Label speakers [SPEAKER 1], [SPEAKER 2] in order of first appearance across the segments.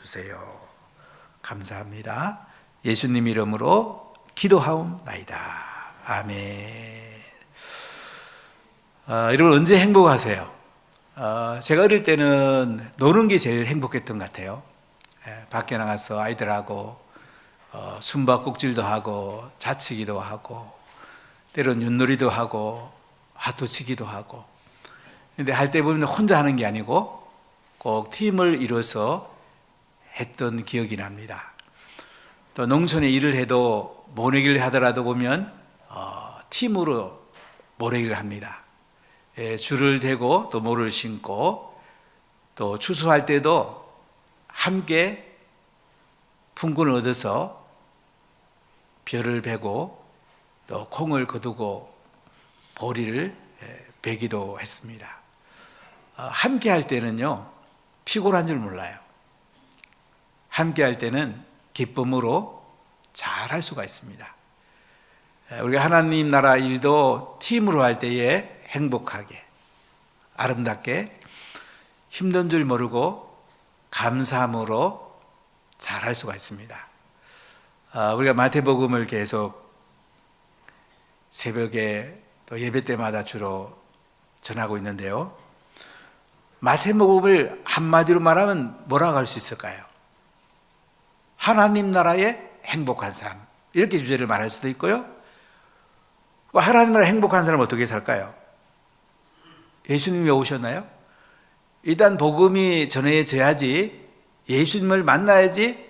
[SPEAKER 1] 주세요. 감사합니다. 예수님 이름으로 기도하옵나이다. 아멘. 여러분 언제 행복하세요? 제가 어릴 때는 노는 게 제일 행복했던 것 같아요. 밖에 나가서 아이들하고 숨바꼭질도 하고 자치기도 하고 때로는 윷놀이도 하고 화투치기도 하고. 근데 할 때 보면 혼자 하는 게 아니고 꼭 팀을 이뤄서 했던 기억이 납니다. 또 농촌에 일을 해도 모내기를 하더라도 보면 팀으로 모내기를 합니다. 줄을 대고 또 모를 신고 또 추수할 때도 함께 품꾼을 얻어서 벼를 베고 또 콩을 거두고 보리를 베기도 했습니다. 함께 할 때는요 피곤한 줄 몰라요. 함께 할 때는 기쁨으로 잘할 수가 있습니다. 우리가 하나님 나라 일도 팀으로 할 때에 행복하게 아름답게 힘든 줄 모르고 감사함으로 잘할 수가 있습니다. 우리가 마태복음을 계속 새벽에 또 예배 때마다 주로 전하고 있는데요, 마태복음을 한마디로 말하면 뭐라고 할 수 있을까요? 하나님 나라의 행복한 삶, 이렇게 주제를 말할 수도 있고요. 하나님 나라의 행복한 사람은 어떻게 살까요? 예수님이 오셨나요? 일단 복음이 전해져야지, 예수님을 만나야지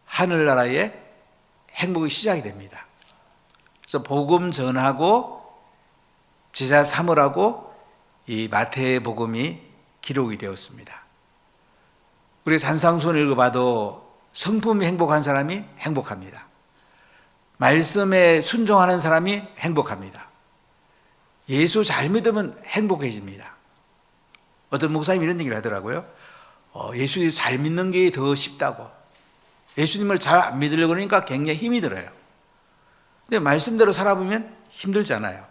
[SPEAKER 1] 하늘나라의 행복이 시작이 됩니다. 그래서 복음 전하고 제자 삼으라고 이 마태복음이 기록이 되었습니다. 우리 산상수훈을 읽어봐도 성품이 행복한 사람이 행복합니다. 말씀에 순종하는 사람이 행복합니다. 예수 잘 믿으면 행복해집니다. 어떤 목사님이 이런 얘기를 하더라고요. 예수님 잘 믿는 게 더 쉽다고. 예수님을 잘 안 믿으려고 그러니까 굉장히 힘이 들어요. 근데 말씀대로 살아보면 힘들잖아요.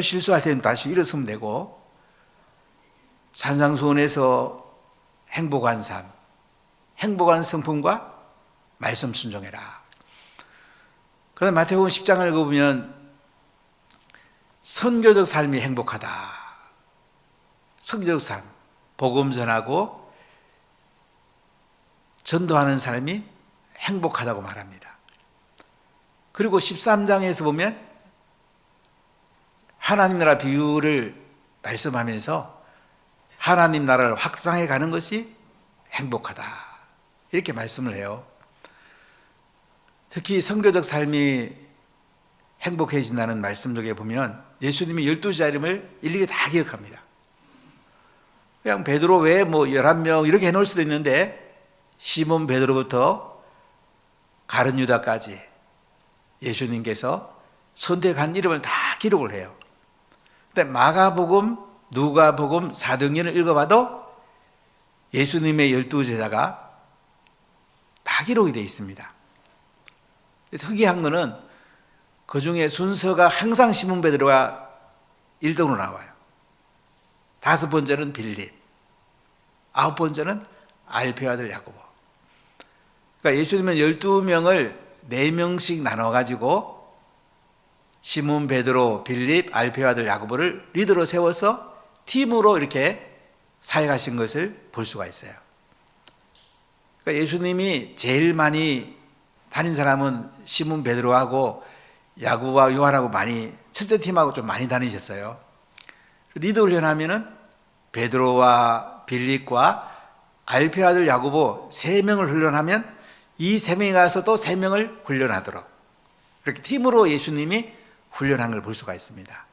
[SPEAKER 1] 실수할 때는 다시 일어서면 되고, 산상수훈에서 행복한 삶, 행복한 성품과 말씀 순종해라. 그다음 마태복음 10장을 읽어보면 선교적 삶이 행복하다. 선교적 삶, 복음 전하고 전도하는 사람이 행복하다고 말합니다. 그리고 13장에서 보면 하나님 나라 비유를 말씀하면서 하나님 나라를 확장해 가는 것이 행복하다, 이렇게 말씀을 해요. 특히 선교적 삶이 행복해진다는 말씀 중에 보면 예수님이 12제자 이름을 일일이 다 기억합니다. 그냥 베드로 외에 11명 이렇게 해놓을 수도 있는데 시몬 베드로부터 가룟 유다까지 예수님께서 선택한 이름을 다 기록을 해요. 근데 마가복음, 누가복음, 사도행전을 읽어봐도 예수님의 12제자가 다 기록이 되어 있습니다. 특이한 거는 그 중에 순서가 항상 시몬 베드로가 1등으로 나와요. 5번째는 빌립, 9번째는 알페의 아들 야고보. 그러니까 예수님은 12명을 4명씩 나눠가지고 시몬 베드로, 빌립, 알페의 아들 야고보를 리더로 세워서 팀으로 이렇게 사역하신 것을 볼 수가 있어요. 그러니까 예수님이 제일 많이 다닌 사람은 시몬 베드로하고 야고보와 요한하고 많이, 첫째 팀하고 좀 많이 다니셨어요. 리더 훈련하면은 베드로와 빌립과 알페의 아들 야고보 3명을 훈련하면 이 3명이 가서 또 3명을 훈련하도록, 그렇게 팀으로 예수님이 훈련한 걸 볼 수가 있습니다.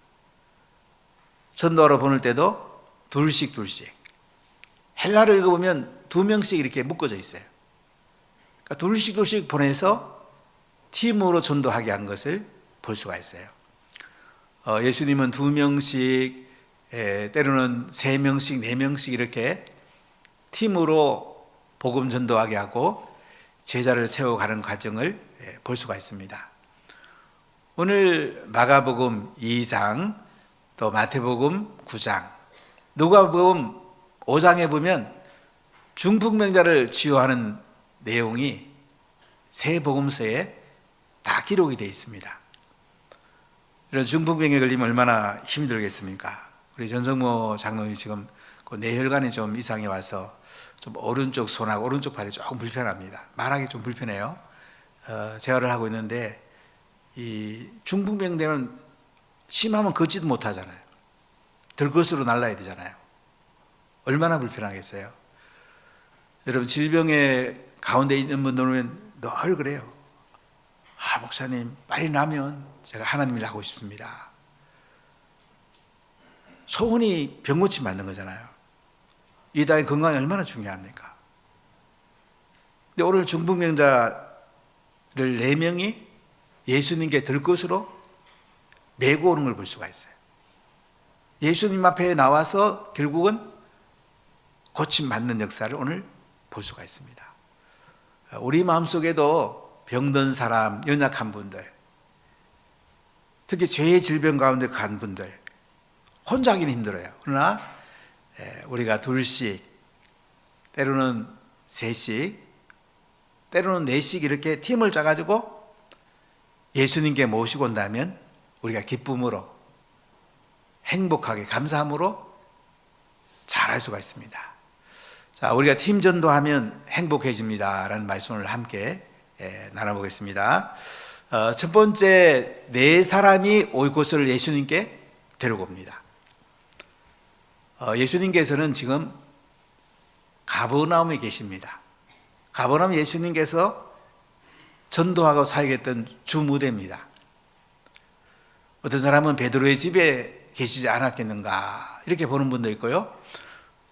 [SPEAKER 1] 전도하러 보낼 때도 둘씩 헬라를 읽어보면 2명씩 이렇게 묶어져 있어요. 그러니까 둘씩 보내서 팀으로 전도하게 한 것을 볼 수가 있어요. 예수님은 2명씩, 때로는 3명씩, 4명씩 이렇게 팀으로 복음 전도하게 하고 제자를 세워가는 과정을 볼 수가 있습니다. 오늘 마가복음 2장, 또 마태복음 9장, 누가복음 5장에 보면 중풍병자를 치유하는 내용이 새 복음서에 다 기록이 되어 있습니다. 이런 중풍병에 걸리면 얼마나 힘들겠습니까? 우리 전성모 장로님이 지금 그 뇌혈관이 좀 이상이 와서 좀 오른쪽 손하고 오른쪽 팔이 조금 불편합니다. 말하기 좀 불편해요. 재활을 하고 있는데 이 중풍병 되면 심하면 걷지도 못하잖아요. 들것으로 날라야 되잖아요. 얼마나 불편하겠어요. 여러분 질병의 가운데 있는 분들은 늘 그래요. 목사님 빨리 나면 제가 하나님 일 하고 싶습니다. 소원이 병고침 맞는 거잖아요. 이 땅의 건강이 얼마나 중요합니까? 근데 오늘 중풍병자를 4명이 예수님께 들것으로 메고 오는 걸 볼 수가 있어요. 예수님 앞에 나와서 결국은 고침 맞는 역사를 오늘 볼 수가 있습니다. 우리 마음속에도 병든 사람, 연약한 분들, 특히 죄의 질병 가운데 간 분들, 혼자 하기는 힘들어요. 그러나 우리가 둘씩, 때로는 셋씩, 때로는 넷씩 이렇게 팀을 짜가지고 예수님께 모시고 온다면 우리가 기쁨으로, 행복하게, 감사함으로 잘할 수가 있습니다. 자, 우리가 팀 전도하면 행복해집니다라는 말씀을 함께 나눠보겠습니다. 첫 번째, 4사람이 올 곳을 예수님께 데리고 옵니다. 예수님께서는 지금 가버나움에 계십니다. 가버나움 예수님께서 전도하고 사역했던 주 무대입니다. 어떤 사람은 베드로의 집에 계시지 않았겠는가 이렇게 보는 분도 있고요.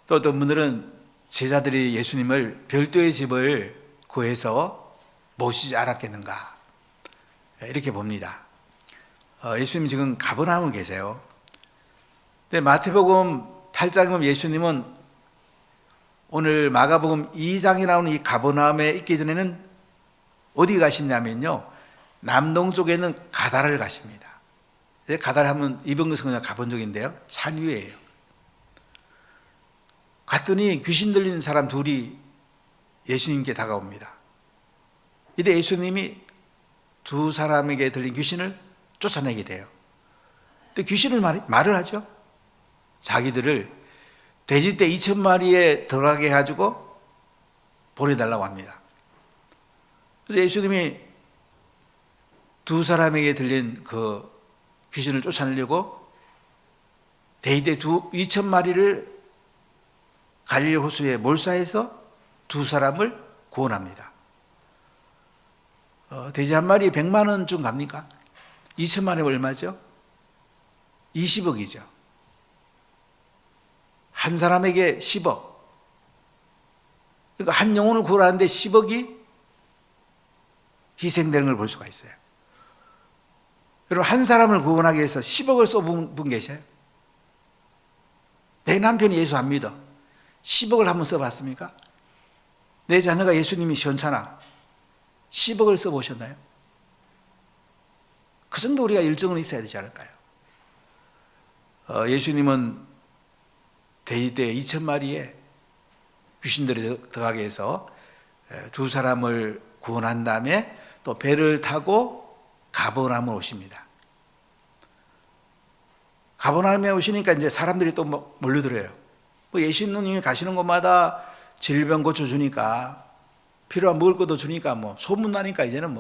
[SPEAKER 1] 또 어떤 분들은 제자들이 예수님을 별도의 집을 구해서 모시지 않았겠는가 이렇게 봅니다. 예수님 지금 가버나움에 계세요. 근데 마태복음 8장에 보면 예수님은 오늘 마가복음 2장에 나오는 이 가버나움에 있기 전에는 어디 가시냐면요, 남동쪽에 있는 가다라를 가십니다. 가다라 하면 이병근 그냥 가본 적인데요, 산 위에요. 갔더니 귀신 들린 사람 둘이 예수님께 다가옵니다. 이때 예수님이 2사람에게 들린 귀신을 쫓아내게 돼요. 근데 귀신을 말을 하죠. 자기들을 돼지떼 2,000마리에 들어가게 해가지고 보내달라고 합니다. 그래서 예수님이 2사람에게 들린 그 귀신을 쫓아내려고 돼지떼 2,000마리를 갈릴리 호수에 몰사해서 2사람을 구원합니다. 돼지 한 마리에 100만 원쯤 갑니까? 2,000마리면 얼마죠? 20억이죠. 한 사람에게 10억. 그러니까 한 영혼을 구원하는데 10억이 희생되는 걸 볼 수가 있어요. 여러분, 한 사람을 구원하기 위해서 10억을 써본 분 계셔요? 내 남편이 예수 안 믿어. 10억을 한번 써봤습니까? 내 자녀가 예수님이 시원찮아. 10억을 써보셨나요? 그 정도 우리가 열정은 있어야 되지 않을까요? 예수님은 돼지떼 2,000마리에 귀신들이 들어가게 해서 2사람을 구원한 다음에 또 배를 타고 가버나움에 오십니다. 가버나움에 오시니까 이제 사람들이 또 몰려들어요. 예수님이 가시는 곳마다 질병 고쳐주니까, 필요한 먹을 것도 주니까 소문나니까 이제는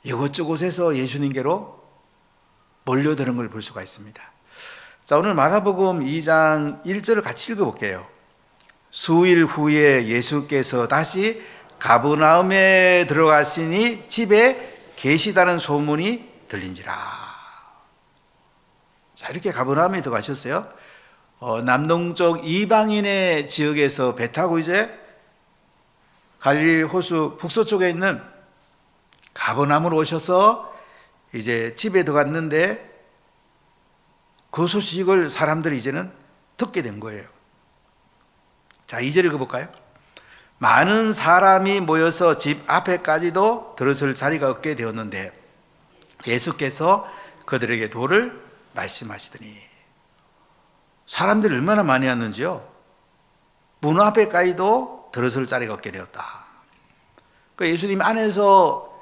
[SPEAKER 1] 이곳저곳에서 예수님께로 몰려드는 걸 볼 수가 있습니다. 자, 오늘 마가복음 2장 1절을 같이 읽어볼게요. 수일 후에 예수께서 다시 가버나움에 들어가시니 집에 계시다는 소문이 들린지라. 자, 이렇게 가버나움에 들어가셨어요. 남동쪽 이방인의 지역에서 배 타고 이제 갈릴리 호수 북서쪽에 있는 가버나움으로 오셔서 이제 집에 들어갔는데 그 소식을 사람들이 이제는 듣게 된 거예요. 자, 2절 읽어볼까요? 많은 사람이 모여서 집 앞에까지도 들어설 자리가 없게 되었는데 예수께서 그들에게 도를 말씀하시더니, 사람들이 얼마나 많이 왔는지요. 문 앞에까지도 들어설 자리가 없게 되었다. 그러니까 예수님 안에서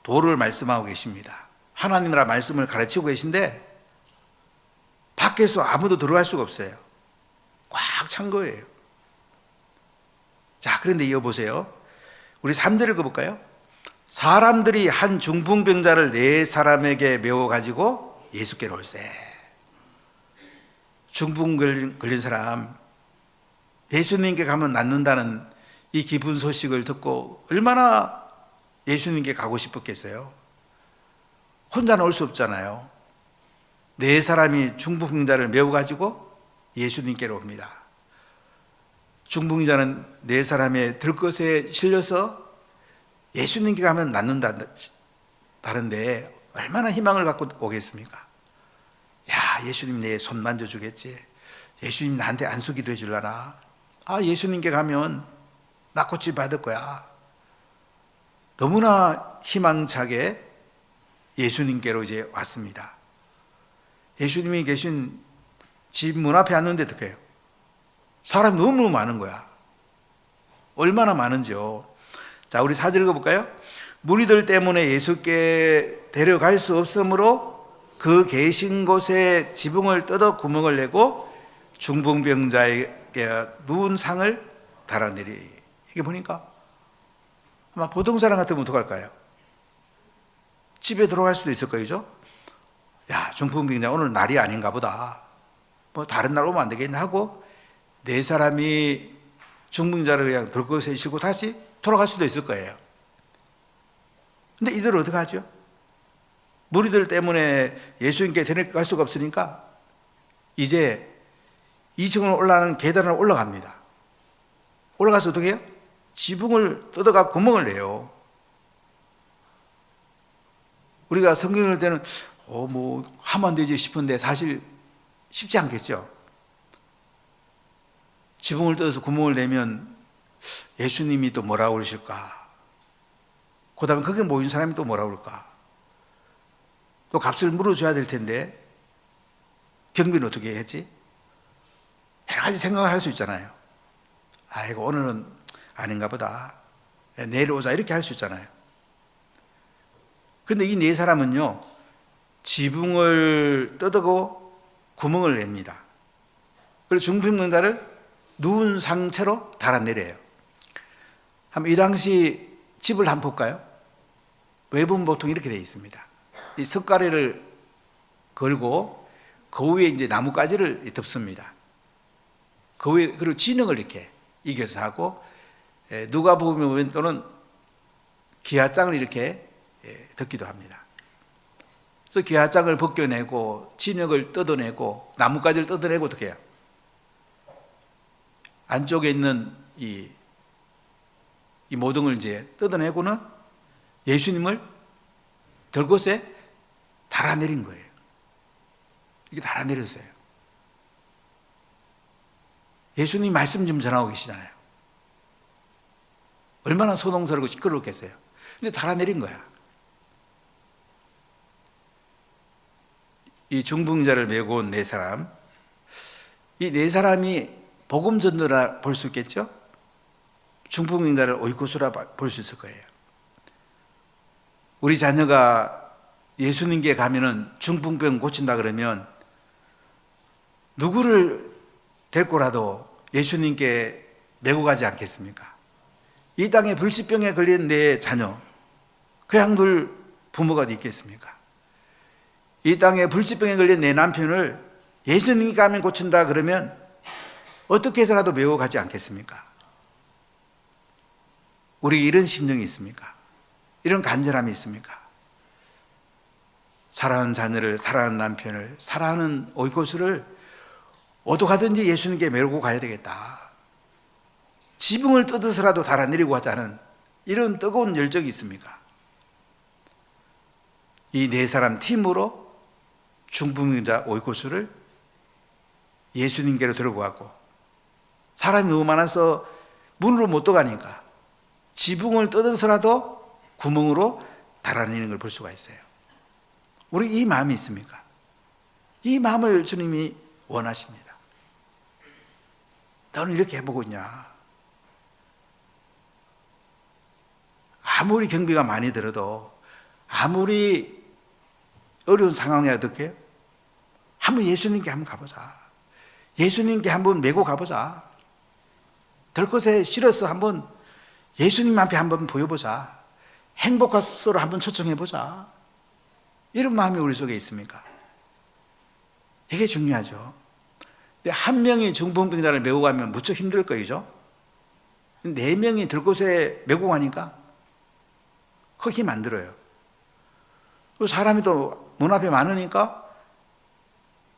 [SPEAKER 1] 도를 말씀하고 계십니다. 하나님이라 말씀을 가르치고 계신데 밖에서 아무도 들어갈 수가 없어요. 꽉 찬 거예요. 자, 그런데 이어보세요. 우리 3절 읽어볼까요? 사람들이 한 중풍병자를 4사람에게 메워가지고 예수께로 올세. 중풍 걸린 사람, 예수님께 가면 낫는다는 이 기쁜 소식을 듣고 얼마나 예수님께 가고 싶었겠어요. 혼자는 올 수 없잖아요. 4사람이 중풍병자를 메워가지고 예수님께로 옵니다. 중풍자는 4사람의 들것에 실려서 예수님께 가면 낫는다는데 얼마나 희망을 갖고 오겠습니까? 야, 예수님 내 손 만져주겠지. 예수님 나한테 안수기도 해줄라나. 아, 예수님께 가면 낫고치 받을 거야. 너무나 희망차게 예수님께로 이제 왔습니다. 예수님이 계신 집 문 앞에 왔는데 어떻게 해요? 사람이 너무 많은 거야. 얼마나 많은지요. 자, 우리 4절 읽어볼까요? 무리들 때문에 예수께 데려갈 수 없으므로 그 계신 곳에 지붕을 뜯어 구멍을 내고 중풍병자에게 누운 상을 달아내리. 이게 보니까 아마 보통 사람 같으면 어떡할까요? 집에 들어갈 수도 있을 거죠. 야, 중풍병자 오늘 날이 아닌가 보다. 뭐 다른 날 오면 안 되겠나 하고 4사람이 중풍자를 그냥 들것에 싣고 다시 돌아갈 수도 있을 거예요. 근데 이들은 어떻게 하죠? 무리들 때문에 예수님께 데려갈 수가 없으니까 이제 2층으로 올라가는 계단을 올라갑니다. 올라가서 어떻게 해요? 지붕을 뜯어가 구멍을 내요. 우리가 성경을 볼 때는 뭐 하면 안 되지 싶은데 사실 쉽지 않겠죠. 지붕을 뜯어서 구멍을 내면 예수님이 또 뭐라고 그러실까? 그 다음에 거기에 모인 사람이 또 뭐라고 그럴까? 또 값을 물어줘야 될 텐데 경비는 어떻게 했지? 여러 가지 생각을 할 수 있잖아요. 아이고, 오늘은 아닌가 보다. 내일 오자 이렇게 할 수 있잖아요. 그런데 이 4사람은요 지붕을 뜯고 구멍을 냅니다. 그리고 중풍병자를 누운 상태로 달아내려요. 한번 이 당시 집을 한번 볼까요? 외부는 보통 이렇게 되어 있습니다. 이 석가래를 걸고 그 위에 이제 나뭇가지를 덮습니다. 그 위에 그리고 진흙을 이렇게 이겨서 하고 누가 보면 또는 기와장을 이렇게 덮기도 합니다. 그래서 기와장을 벗겨내고 진흙을 뜯어내고 나뭇가지를 뜯어내고 어떻게 해요? 안쪽에 있는 이 모퉁을 이제 뜯어내고는 예수님을 들것에 달아내린 거예요. 이게 달아내렸어요. 예수님 말씀 좀 전하고 계시잖아요. 얼마나 소동스럽고 시끄럽겠어요. 근데 달아내린 거야. 이 중풍자를 메고 온 4사람, 이 4사람이 복음 전도라 볼 수 있겠죠? 중풍병자를 오이코스라 볼 수 있을 거예요. 우리 자녀가 예수님께 가면은 중풍병 고친다 그러면 누구를 데리고라도 예수님께 메고 가지 않겠습니까? 이 땅에 불치병에 걸린 내 자녀, 그 양둘 부모가 어디 있겠습니까? 이 땅에 불치병에 걸린 내 남편을 예수님께 가면 고친다 그러면 어떻게 해서라도 메고 가지 않겠습니까? 우리 이런 심령이 있습니까? 이런 간절함이 있습니까? 사랑하는 자녀를, 사랑하는 남편을, 사랑하는 오이코스를 어떻게든지 예수님께 메고 가야 되겠다. 지붕을 뜯어서라도 달아내리고 하자는 이런 뜨거운 열정이 있습니까? 이 4사람 팀으로 중풍병자 오이코스를 예수님께로 들고 가고 사람이 너무 많아서 문으로 못 들어가니까 지붕을 뜯어서라도 구멍으로 달아내는 걸 볼 수가 있어요. 우리 이 마음이 있습니까? 이 마음을 주님이 원하십니다. 너는 이렇게 해보고 있냐? 아무리 경비가 많이 들어도, 아무리 어려운 상황이 어떻게 한번 예수님께 한번 가보자. 예수님께 한번 메고 가보자. 될 것에 실어서 한번 예수님 앞에 한번 보여보자. 행복한 습소로 한번 초청해보자. 이런 마음이 우리 속에 있습니까? 이게 중요하죠. 근데 한 명이 중풍병자를 메고 가면 무척 힘들 거이죠. 4명이 들곳에 메고 가니까 그 힘 안 들어요. 사람이 또 문 앞에 많으니까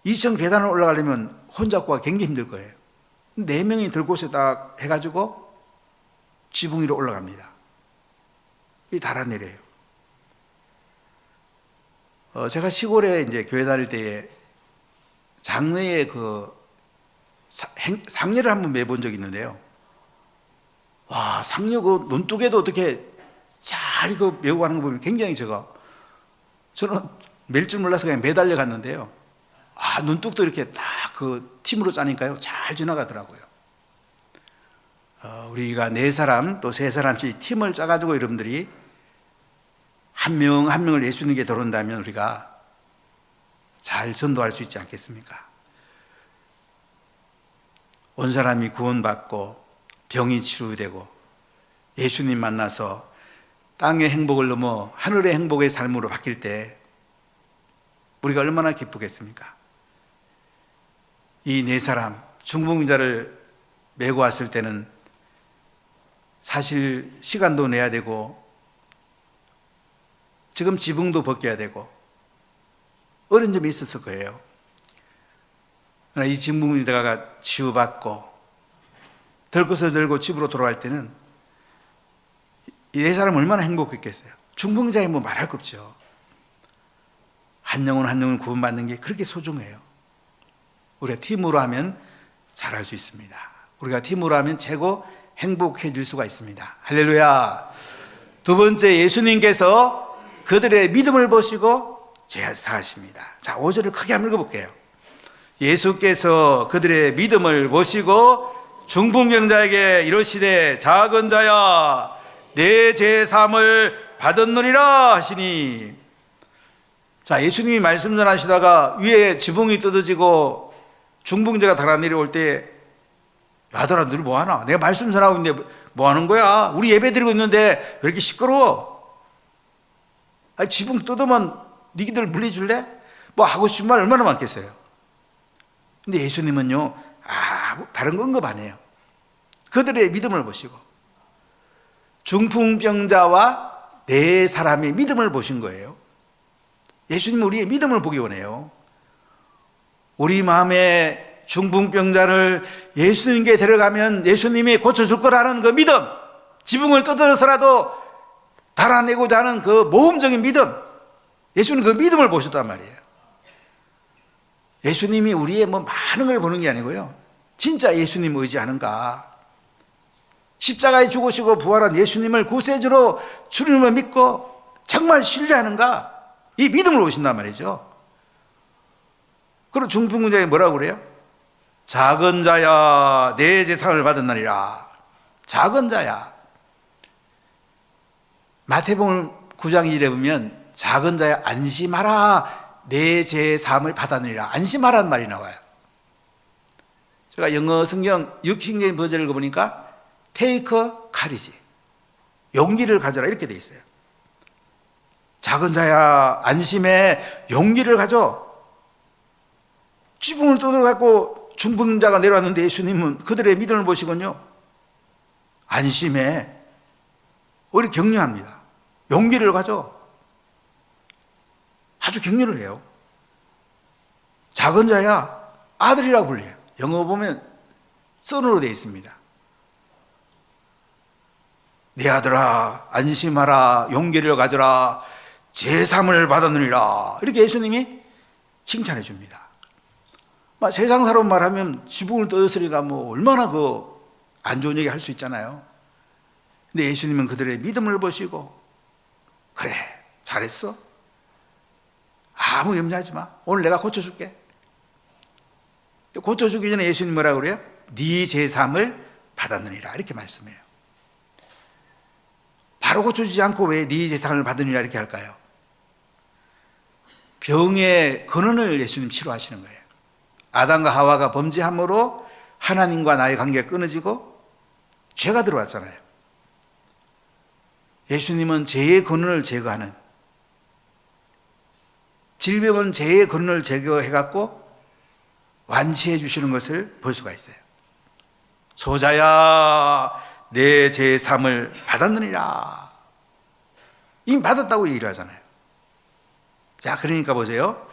[SPEAKER 1] 2층 계단을 올라가려면 혼자 구하기 굉장히 힘들 거예요. 4명이 들곳에 딱 해가지고 지붕 위로 올라갑니다. 이 달아내려요. 제가 시골에 이제 교회 다닐 때에 장례에 상례를 한번 매본 적이 있는데요. 와, 상례 그 눈두개도 어떻게 잘 이거 메고 가는 거 보면 굉장히 저는 멜 줄 몰라서 그냥 매달려 갔는데요. 아, 눈뚝도 이렇게 딱 그 팀으로 짜니까요. 잘 지나가더라고요. 우리가 4사람 또 3사람씩 팀을 짜가지고 여러분들이 한 명 한 명을 예수님께 데려온다면 우리가 잘 전도할 수 있지 않겠습니까? 온 사람이 구원받고 병이 치유되고 예수님 만나서 땅의 행복을 넘어 하늘의 행복의 삶으로 바뀔 때 우리가 얼마나 기쁘겠습니까? 이 4사람 중풍자를 메고 왔을 때는 사실 시간도 내야 되고 지금 지붕도 벗겨야 되고 어려운 점이 있었을 거예요. 그러나 이 중풍자가 치유받고 들 것을 들고 집으로 돌아갈 때는 이 4사람은 얼마나 행복했겠어요. 중풍자에 뭐 말할 거 없죠. 한 영혼 한 영혼 구원받는 게 그렇게 소중해요. 우리가 팀으로 하면 잘할 수 있습니다. 우리가 팀으로 하면 최고 행복해질 수가 있습니다. 할렐루야. 두 번째, 예수님께서 그들의 믿음을 보시고 죄 사하십니다. 자, 5절을 크게 한번 읽어볼게요. 예수께서 그들의 믿음을 보시고 중풍병자에게 이르시되 작은 자야 내 죄 사함을 받았느니라 하시니. 자, 예수님이 말씀 전하시다가 위에 지붕이 뜯어지고 중풍자가 달아내려올 때, 야들아 늘 뭐하나? 내가 말씀 전하고 있는데 뭐하는 거야? 우리 예배 드리고 있는데 왜 이렇게 시끄러워? 아니, 지붕 뜯으면 니들 물리줄래? 뭐 하고 싶은 말 얼마나 많겠어요. 근데 예수님은요, 다른 거 언급 안 해요. 그들의 믿음을 보시고 중풍병자와 4사람의 믿음을 보신 거예요. 예수님은 우리의 믿음을 보기 원해요. 우리 마음에 중풍병자를 예수님께 데려가면 예수님이 고쳐줄 거라는 그 믿음, 지붕을 뜯어서라도 달아내고자 하는 그 모험적인 믿음, 예수님은 그 믿음을 보셨단 말이에요. 예수님이 우리의 뭐 많은 걸 보는 게 아니고요, 진짜 예수님 의지하는가, 십자가에 죽으시고 부활한 예수님을 구세주로 주님을 믿고 정말 신뢰하는가, 이 믿음을 보신단 말이죠. 그리고 중풍자에게 뭐라고 그래요? 작은 자야 내 재상을 받았느니라. 작은 자야. 마태복음 9장 1에 보면 작은 자야 안심하라 내 죄사함을 받았느니라. 안심하라는 말이 나와요. 제가 영어 성경 6신경 버전을 읽어보니까 take courage, 용기를 가져라 이렇게 돼 있어요. 작은 자야 안심해, 용기를 가져. 지붕을 뜯어갖고 중풍자가 내려왔는데 예수님은 그들의 믿음을 보시군요. 안심해. 우리 격려합니다. 용기를 가져. 아주 격려를 해요. 작은 자야 아들이라고 불려요. 영어 보면 son으로 되어 있습니다. 내 아들아 안심하라, 용기를 가져라, 제삼을 받았느니라. 이렇게 예수님이 칭찬해 줍니다. 세상 사람 말하면 지붕을 뜯었으니까 뭐 얼마나 안 좋은 얘기 할 수 있잖아요. 근데 예수님은 그들의 믿음을 보시고, 그래 잘했어, 아무 염려하지 마, 오늘 내가 고쳐줄게. 고쳐주기 전에 예수님 뭐라고 그래요? 네 제삼을 받았느니라 이렇게 말씀해요. 바로 고쳐주지 않고 왜 네 제삼을 받으니라 이렇게 할까요? 병의 근원을 예수님 치료하시는 거예요. 아담과 하와가 범죄함으로 하나님과 나의 관계가 끊어지고 죄가 들어왔잖아요. 예수님은 죄의 근원을 제거하는, 질병은 죄의 근원을 제거해갖고 완치해 주시는 것을 볼 수가 있어요. 소자야 내 제삼을 받았느니라. 이미 받았다고 얘기를 하잖아요. 자, 그러니까 보세요.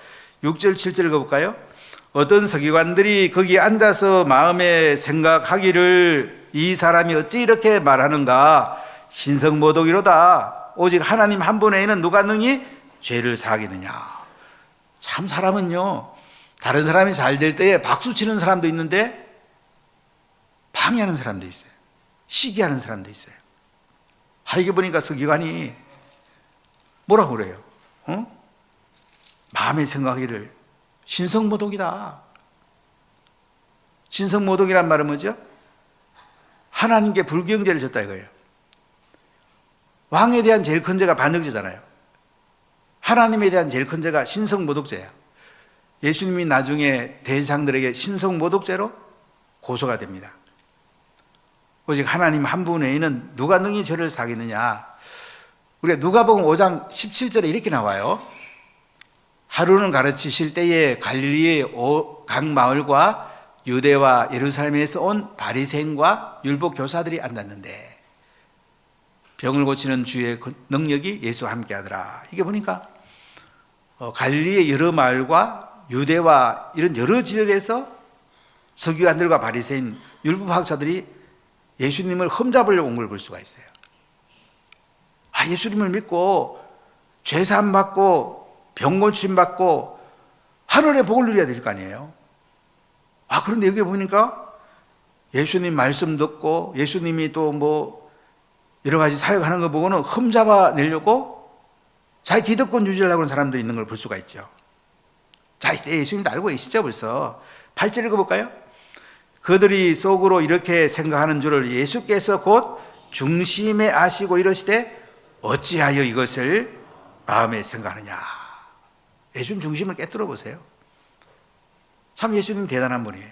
[SPEAKER 1] 6절 7절 가볼까요? 어떤 서기관들이 거기 앉아서 마음에 생각하기를 이 사람이 어찌 이렇게 말하는가? 신성모독이로다. 오직 하나님 한 분 외에는 누가 능히 죄를 사하겠느냐. 참 사람은요, 다른 사람이 잘 될 때에 박수 치는 사람도 있는데 방해하는 사람도 있어요. 시기하는 사람도 있어요. 이게 보니까 서기관이 뭐라고 그래요? 마음에 생각하기를 신성모독이다. 신성모독이란 말은 뭐죠? 하나님께 불경죄를 졌다 이거예요. 왕에 대한 제일 큰 죄가 반역죄잖아요. 하나님에 대한 제일 큰 죄가 신성모독죄야. 예수님이 나중에 대제사장들에게 신성모독죄로 고소가 됩니다. 오직 하나님 한 분 외에는 누가 능히 죄를 사겠느냐. 우리가 누가복음 5장 17절에 이렇게 나와요. 하루는 가르치실 때에 갈릴리의 각 마을과 유대와 예루살렘에서 온 바리새인과 율법 교사들이 앉았는데 병을 고치는 주의 능력이 예수와 함께하더라. 이게 보니까 갈릴리의 여러 마을과 유대와 이런 여러 지역에서 서기관들과 바리새인 율법학자들이 예수님을 흠잡으려고 온 걸 볼 수가 있어요. 예수님을 믿고 죄사함 받고 병 고침 받고 하늘의 복을 누려야 될 거 아니에요. 그런데 여기 보니까 예수님 말씀 듣고 예수님이 또 뭐 여러 가지 사역하는 거 보고는 흠잡아 내려고 자기 기득권 유지하려고 하는 사람도 있는 걸 볼 수가 있죠. 자, 이제 예수님도 알고 계시죠 벌써. 8절 읽어볼까요? 그들이 속으로 이렇게 생각하는 줄을 예수께서 곧 중심에 아시고 이러시되 어찌하여 이것을 마음에 생각하느냐. 예수님 중심을 깨뜨려 보세요. 참 예수님 대단한 분이에요.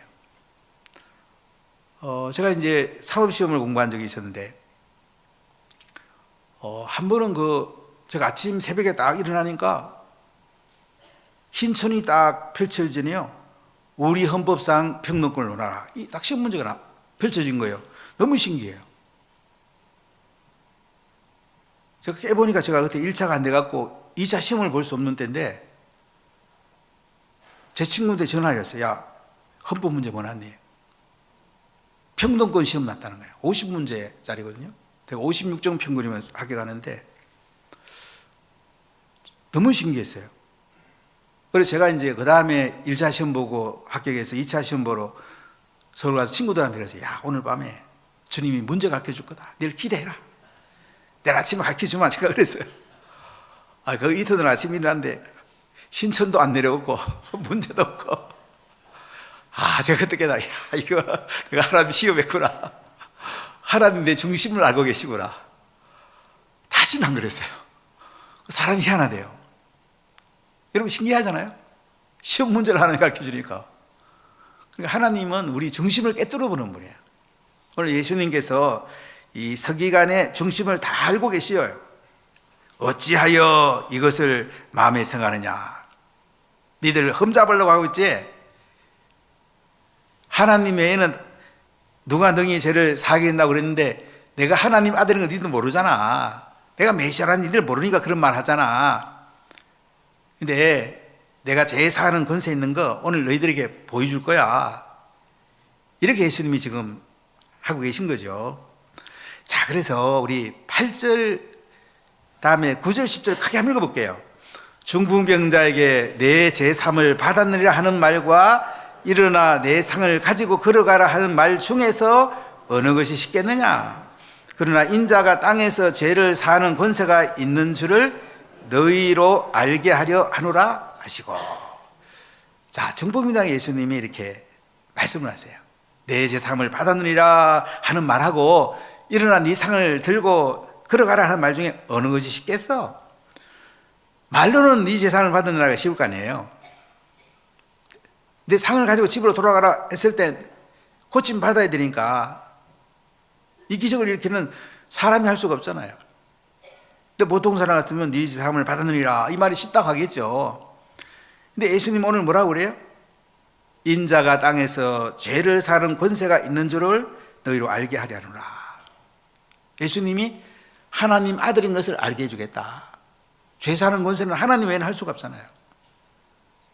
[SPEAKER 1] 제가 이제 사법시험을 공부한 적이 있었는데 한 번은 제가 아침 새벽에 딱 일어나니까 흰천이 딱 펼쳐지네요. 우리 헌법상 평등권을 논하라. 이 딱 시험 문제가 펼쳐진 거예요. 너무 신기해요. 제가 깨보니까 제가 그때 1차가 안 돼갖고 2차 시험을 볼 수 없는 때인데 제 친구한테 전화를 했어요. 야, 헌법 문제 뭐 났니? 평등권 시험 났다는 거예요. 50문제짜리거든요. 제가 56점 평균이면 합격하는데 너무 신기했어요. 그래서 제가 이제 그 다음에 1차 시험 보고 합격해서 2차 시험 보러 서울 가서 친구들한테 그랬어요. 야, 오늘 밤에 주님이 문제 가르쳐 줄 거다. 내일 기대해라. 내일 아침에 가르쳐 주면 제가 그랬어요. 그 이튿날 아침 일어났는데 신천도 안 내려오고 문제도 없고 제가 그때 깨달아. 이거 내가 하나님 시험했구나. 하나님 내 중심을 알고 계시구나. 다시는 안 그랬어요. 사람이 희한하대요. 여러분 신기하잖아요. 시험 문제를 하나님 가르쳐 주니까. 그러니까 하나님은 우리 중심을 깨뜨려 보는 분이에요. 오늘 예수님께서 이 서기관의 중심을 다 알고 계시어요. 어찌하여 이것을 마음에 생각하느냐. 니들 흠잡으려고 하고 있지. 하나님 외에는 누가 능히 죄를 사하게 된다고 그랬는데 내가 하나님 아들인 걸 니들 모르잖아. 내가 메시아라는 니들 모르니까 그런 말 하잖아. 근데 내가 죄 사하는 권세 있는 거 오늘 너희들에게 보여줄 거야. 이렇게 예수님이 지금 하고 계신 거죠. 자, 그래서 우리 8절 다음에 9절 10절 크게 한번 읽어볼게요. 중풍병자에게 내 제3을 받았느니라 하는 말과 일어나 내 상을 가지고 걸어가라 하는 말 중에서 어느 것이 쉽겠느냐. 그러나 인자가 땅에서 죄를 사하는 권세가 있는 줄을 너희로 알게 하려 하노라 하시고. 자, 중풍병자 예수님이 이렇게 말씀을 하세요. 내 제사함을 받았느니라 하는 말하고 일어나 네 상을 들고 걸어가라 하는 말 중에 어느 것이 쉽겠어? 말로는 네 제사함을 받았느니라가 쉬울 거 아니에요. 내 상을 가지고 집으로 돌아가라 했을 때 고침 받아야 되니까 이 기적을 일으키는 사람이 할 수가 없잖아요. 근데 보통 사람 같으면 네 제사함을 받았느니라 이 말이 쉽다고 하겠죠. 근데 예수님 오늘 뭐라고 그래요? 인자가 땅에서 죄를 사는 권세가 있는 줄을 너희로 알게 하려느라. 예수님이 하나님 아들인 것을 알게 해주겠다. 죄 사는 권세는 하나님 외에는 할 수가 없잖아요.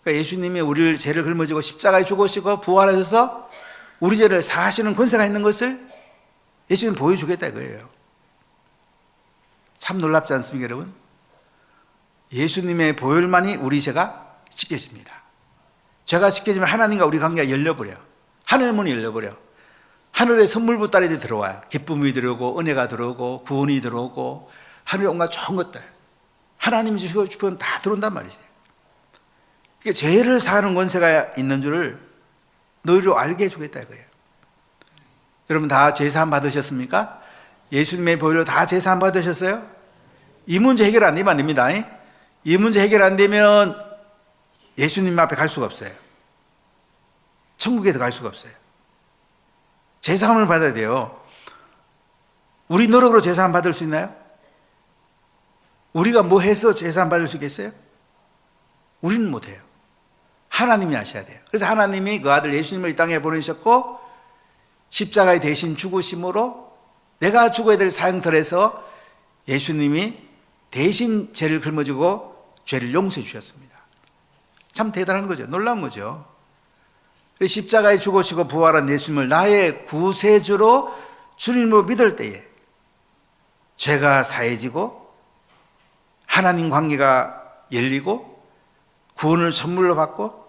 [SPEAKER 1] 그러니까 예수님이 우리를 죄를 짊어지고 십자가에 죽으시고 부활하셔서 우리 죄를 사하시는 권세가 있는 것을 예수님 보여주겠다 이거예요. 참 놀랍지 않습니까, 여러분? 예수님의 보혈만이 우리 죄가 씻겨집니다. 죄가 씻겨지면 하나님과 우리 관계가 열려버려. 하늘 문이 열려버려. 하늘의 선물부 따르게 들어와요. 기쁨이 들어오고 은혜가 들어오고 구원이 들어오고 하늘의 온갖 좋은 것들 하나님이 주시고 싶은 다 들어온단 말이죠. 그러니까 죄를 사하는 권세가 있는 줄을 너희로 알게 해주겠다 이거예요. 여러분 다 죄사함 받으셨습니까? 예수님의 보혈로 다 죄사함 받으셨어요? 이 문제 해결 안 되면 안 됩니다. 이 문제 해결 안 되면 예수님 앞에 갈 수가 없어요. 천국에 갈 수가 없어요. 제사함을 받아야 돼요. 우리 노력으로 제사함 받을 수 있나요? 우리가 뭐 해서 제사함 받을 수 있겠어요? 우리는 못해요. 하나님이 하셔야 돼요. 그래서 하나님이 그 아들 예수님을 이 땅에 보내셨고 십자가에 대신 죽으심으로 내가 죽어야 될 사형틀에서 예수님이 대신 죄를 짊어지고 죄를 용서해 주셨습니다. 참 대단한 거죠. 놀라운 거죠. 십자가에 죽으시고 부활한 예수님을 나의 구세주로 주님으로 믿을 때에 죄가 사해지고 하나님 관계가 열리고 구원을 선물로 받고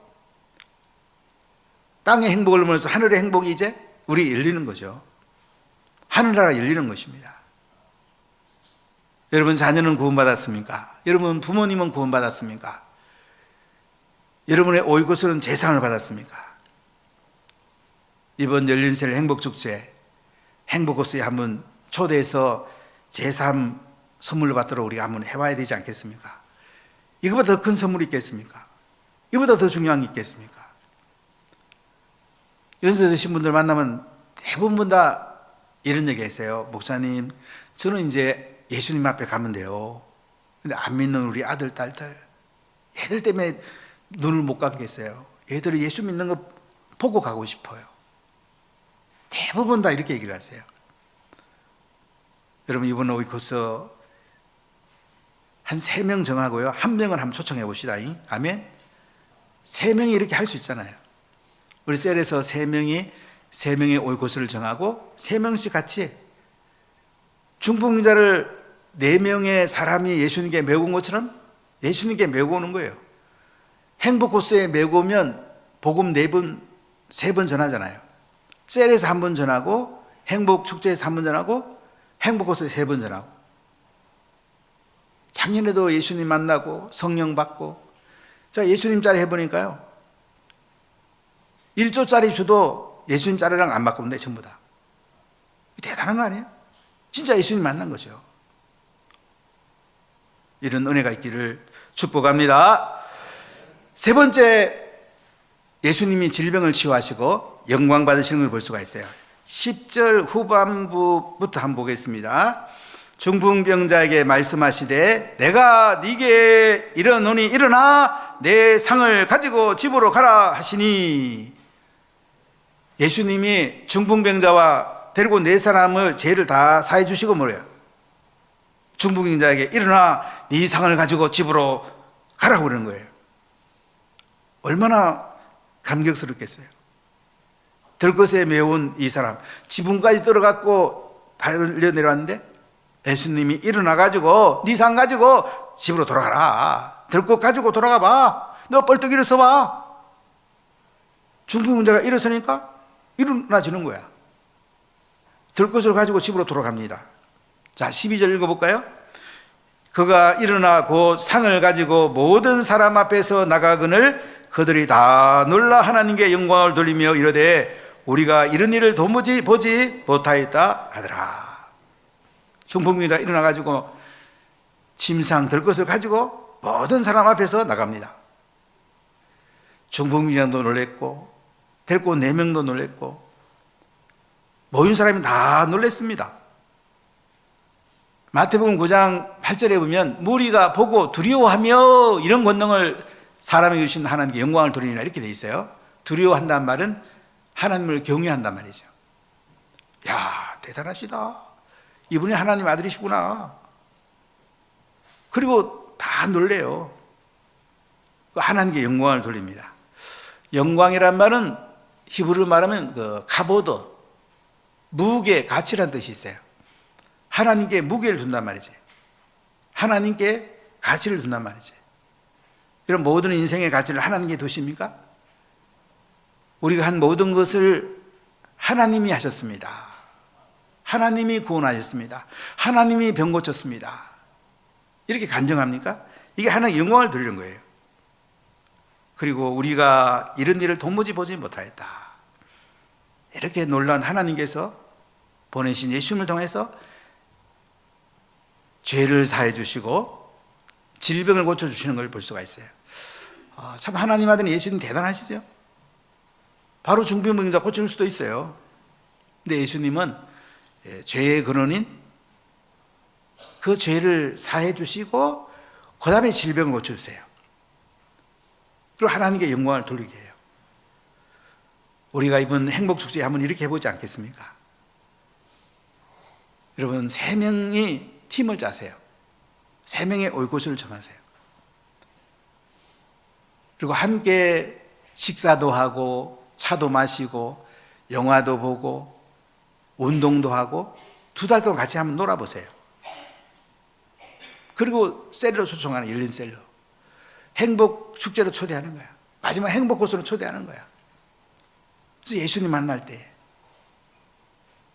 [SPEAKER 1] 땅의 행복을 누리면서 하늘의 행복이 이제 우리 열리는 거죠. 하늘나라가 열리는 것입니다. 여러분 자녀는 구원받았습니까? 여러분 부모님은 구원받았습니까? 여러분의 오이고스는 재상을 받았습니까? 이번 열린셀 행복축제 행복고스에 한번 초대해서 제삼 선물로 받도록 우리가 한번 해봐야 되지 않겠습니까? 이거보다 더 큰 선물이 있겠습니까? 이거보다 더 중요한 게 있겠습니까? 연세 드신 분들 만나면 대부분 다 이런 얘기 했어요. 목사님, 저는 이제 예수님 앞에 가면 돼요. 근데 안 믿는 우리 아들, 딸들, 애들 때문에 눈을 못 감겠어요. 애들이 예수 믿는 거 보고 가고 싶어요. 대부분 다 이렇게 얘기를 하세요. 여러분 이번 오이코스 한 3명 정하고요. 1명을 한번 초청해 봅시다. 아멘. 3명이 이렇게 할 수 있잖아요. 우리 셀에서 3명의 오이코스를 정하고 3명씩 같이 중풍자를 4명의 사람이 예수님께 메고 온 것처럼 예수님께 메고 오는 거예요. 행복코스에 메고 오면 복음 4번, 3번 전하잖아요. 셀에서 1번 전하고 행복축제에서 1번 전하고 행복코스에서 3번 전하고 작년에도 예수님 만나고 성령 받고 자 예수님짜리 해보니까요 1조짜리 주도 예수님짜리랑 안 바꾸면 돼 전부 다. 대단한 거 아니에요? 진짜 예수님 만난 거죠. 이런 은혜가 있기를 축복합니다. 세 번째, 예수님이 질병을 치유하시고 영광 받으시는 걸 볼 수가 있어요. 10절 후반부부터 한번 보겠습니다. 중풍병자에게 말씀하시되 내가 네게 이르노니 일어나 내 상을 가지고 집으로 가라 하시니, 예수님이 중풍병자와 데리고 4사람의 죄를 다 사해 주시고 뭐래요? 중풍병자에게 일어나 네 상을 가지고 집으로 가라고 그러는 거예요. 얼마나 감격스럽겠어요. 들것에 메운 이 사람 지붕까지 떨어갖고 달려 내려왔는데 예수님이 일어나가지고 네 상 가지고 집으로 돌아가라. 들것 가지고 돌아가 봐. 너 벌떡 일어서 봐. 중풍병자가 일어서니까 일어나지는 거야. 들것을 가지고 집으로 돌아갑니다. 자, 12절 읽어볼까요? 그가 일어나 곧 상을 가지고 모든 사람 앞에서 나가거늘 그들이 다 놀라 하나님께 영광을 돌리며 이르되 우리가 이런 일을 도무지 보지 못하였다 하더라. 중풍병자가 일어나가지고 침상 들 것을 가지고 모든 사람 앞에서 나갑니다. 중풍병자도 놀랬고 데리고 온 4명도 놀랬고 모인 사람이 다 놀랬습니다. 마태복음 9장 8절에 보면 무리가 보고 두려워하며 이런 권능을 사람에게 주신 하나님께 영광을 돌리라 이렇게 돼 있어요. 두려워한다는 말은 하나님을 경외한단 말이죠. 야, 대단하시다. 이분이 하나님 아들이시구나. 그리고 다 놀래요. 하나님께 영광을 돌립니다. 영광이란 말은 히브리로 말하면 카보드, 무게, 가치라는 뜻이 있어요. 하나님께 무게를 둔단 말이지. 하나님께 가치를 둔단 말이지. 이런 모든 인생의 가치를 하나님께 두십니까? 우리가 한 모든 것을 하나님이 하셨습니다. 하나님이 구원하셨습니다. 하나님이 병 고쳤습니다. 이렇게 간증합니까? 이게 하나님의 영광을 돌리는 거예요. 그리고 우리가 이런 일을 도무지 보지 못하였다. 이렇게 놀라운 하나님께서 보내신 예수님을 통해서 죄를 사해 주시고 질병을 고쳐주시는 걸 볼 수가 있어요. 참 하나님 아들 예수님 대단하시죠? 바로 중풍병자 고칠 수도 있어요. 근데 예수님은 죄의 근원인 그 죄를 사해 주시고 그 다음에 질병을 고쳐주세요. 그리고 하나님께 영광을 돌리게 해요. 우리가 이번 행복축제 한번 이렇게 해보지 않겠습니까? 여러분 3명이 팀을 짜세요. 3명의 오이코스를 정하세요. 그리고 함께 식사도 하고 차도 마시고 영화도 보고 운동도 하고 2달 동안 같이 한번 놀아보세요. 그리고 셀로 초청하는 열린 셀로 행복 축제로 초대하는 거야. 마지막 행복 코스로 초대하는 거야. 그래서 예수님 만날 때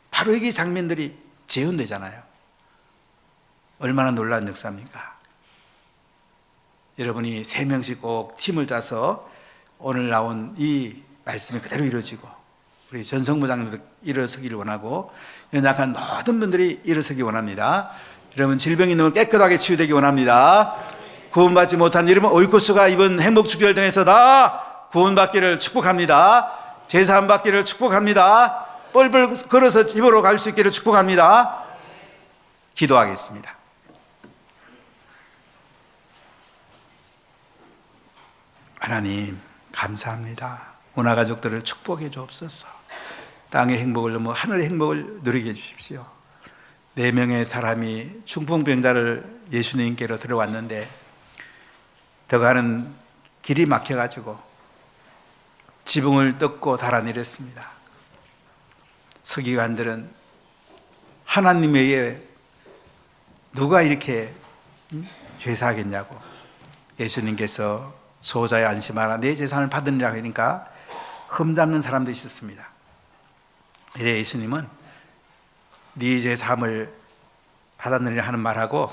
[SPEAKER 1] 바로 이게 장면들이 재현되잖아요. 얼마나 놀라운 역사입니까? 여러분이 3명씩 꼭 팀을 짜서 오늘 나온 이 말씀이 그대로 이루어지고 우리 전성부장님도 일어서기를 원하고 연약한 모든 분들이 일어서기 원합니다. 여러분 질병이 너무 깨끗하게 치유되기 원합니다. 구원받지 못한 여러분 오이코스가 이번 행복축제를 통해서 다 구원받기를 축복합니다. 제사함 받기를 축복합니다. 뻘뻘 걸어서 집으로 갈 수 있기를 축복합니다. 기도하겠습니다. 하나님 감사합니다. 오나 가족들을 축복해 주옵소서. 땅의 행복을 넘어 하늘의 행복을 누리게 해주십시오. 4명의 사람이 중풍병자를 예수님께로 들어왔는데 들어가는 길이 막혀가지고 지붕을 뜯고 달아내렸습니다. 서기관들은 하나님 외에 누가 이렇게 죄사하겠냐고 예수님께서 소자의 안심하라 내 재산을 받으리라 하니까 흠잡는 사람도 있었습니다. 이래 예수님은 네 제사함을 받았느니라 하는 말하고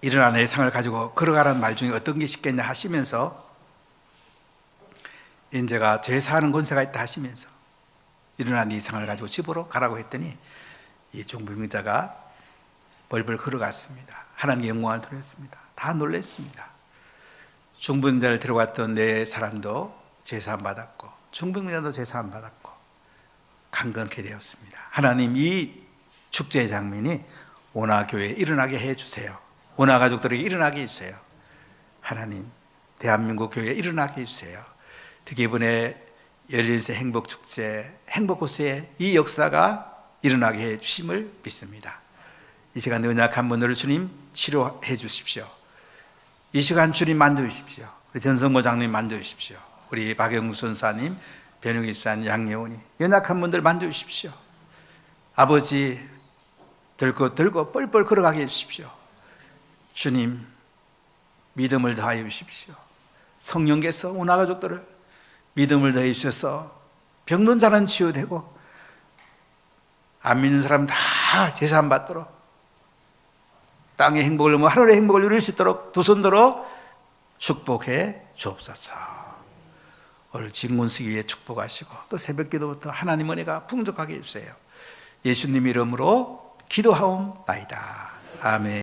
[SPEAKER 1] 일어나 내 상을 가지고 걸어가라는 말 중에 어떤 게 쉽겠냐 하시면서 인제가 제사하는 권세가 있다 하시면서 일어나 네 상을 가지고 집으로 가라고 했더니 이 중풍병자가 벌벌 걸어갔습니다. 하나님께 영광을 돌렸습니다. 다 놀랐습니다. 중풍병자를 들어왔던 4 사람도 제사함 받았고 중풍병자도 제사함 받았고 강건케 되었습니다. 하나님 이 축제의 장면이 오나교회에 일어나게 해주세요. 오나 가족들에게 일어나게 해주세요. 하나님 대한민국 교회에 일어나게 해주세요. 특히 이번에 열린세 행복축제 행복코스에 이 역사가 일어나게 해주심을 믿습니다. 이 시간 연약한 분들을 주님 치료해 주십시오. 이 시간 주님 만져주십시오. 우리 전성모 장님 만져주십시오. 우리 박영국 선사님, 변영희 집사님, 양예원이 연약한 분들 만져주십시오. 아버지 들고 뻘뻘 걸어가게 해주십시오. 주님 믿음을 더하여 주십시오. 성령께서 오나 가족들을 믿음을 더해 주셔서 병든 자는 치유되고 안 믿는 사람 다 제사함 받도록 땅의 행복을 넘어 하늘의 행복을 누릴 수 있도록 두 손 들어 축복해 주옵소서. 오늘 진군수기 위해 축복하시고 또 새벽기도부터 하나님 은혜가 풍족하게 해주세요. 예수님 이름으로 기도하옵나이다. 아멘.